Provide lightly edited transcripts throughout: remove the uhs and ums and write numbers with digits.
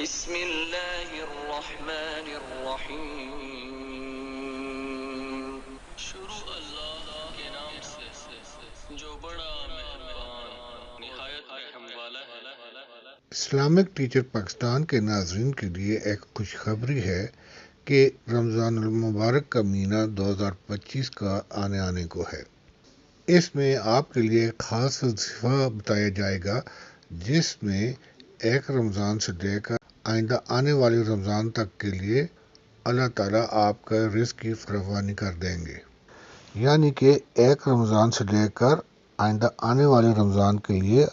بسم اللہ الرحمن الرحیم. شروع اللہ کے نام سے جو بڑا مہربان نہایت رحم والا ہے. اسلامک ٹیچر پاکستان کے ناظرین کے لیے ایک خوشخبری ہے کہ رمضان المبارک کا مہینہ 2025 کا آنے کو ہے۔ اس میں آپ کے لیے ایک خاص وظیفہ بتایا جائے گا، جس میں ایک رمضان سے لے کر آئندہ آنے والی رمضان تک کے لیے اللہ تعالیٰ آپ کا رزق کی فراوانی کر دیں گے۔ یعنی کہ ایک رمضان سے لے کر آئندہ آنے والے رمضان کے لیے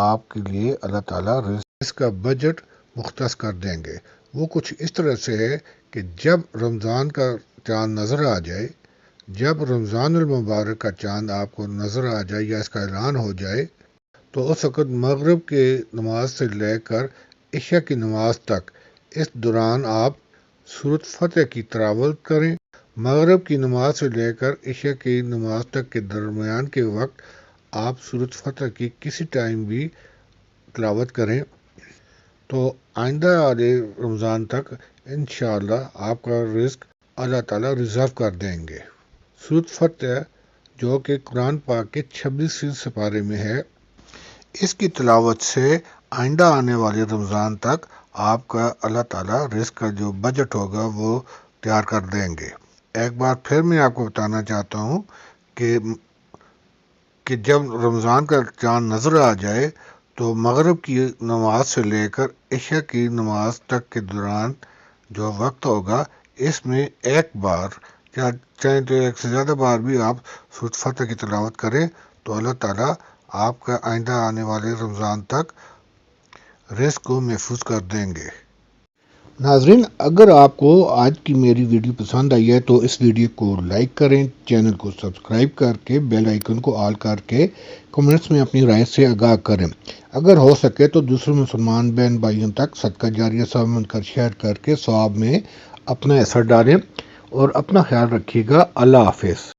آپ کے لیے اللہ تعالیٰ رزق کا بجٹ مختص کر دیں گے۔ وہ کچھ اس طرح سے ہے کہ جب رمضان کا چاند نظر آ جائے، جب رمضان المبارک کا چاند آپ کو نظر آ جائے یا اس کا اعلان ہو جائے، تو اس وقت مغرب کی نماز سے لے کر عشاء کی نماز تک اس دوران آپ سورۃ فتح کی تلاوت کریں۔ مغرب کی نماز سے لے کر عشاء کی نماز تک کے درمیان کے وقت آپ سورۃ فتح کی کسی ٹائم بھی تلاوت کریں، تو آئندہ والے رمضان تک انشاءاللہ آپ کا رزق اللہ تعالیٰ ریزرو کر دیں گے۔ سورۃ فتح جو کہ قرآن پاک کے 26ویں سپارے میں ہے، اس کی تلاوت سے آئندہ آنے والے رمضان تک آپ کا اللہ تعالیٰ رزق کا جو بجٹ ہوگا وہ تیار کر دیں گے۔ ایک بار پھر میں آپ کو بتانا چاہتا ہوں کہ جب رمضان کا چاند نظر آ جائے تو مغرب کی نماز سے لے کر عشاء کی نماز تک کے دوران جو وقت ہوگا، اس میں ایک بار یا چاہے تو ایک سے زیادہ بار بھی آپ سورۃ فتح کی تلاوت کریں تو اللہ تعالیٰ آپ کا آئندہ آنے والے رمضان تک رزق کو محفوظ کر دیں گے۔ ناظرین، اگر آپ کو آج کی میری ویڈیو پسند آئی ہے تو اس ویڈیو کو لائک کریں، چینل کو سبسکرائب کر کے بیل آئیکن کو آل کر کے کمنٹس میں اپنی رائے سے آگاہ کریں۔ اگر ہو سکے تو دوسرے مسلمان بہن بھائیوں تک صدقہ جاریہ ثواب کر شیئر کر کے ثواب میں اپنا اثر ڈالیں اور اپنا خیال رکھیے گا۔ اللہ حافظ۔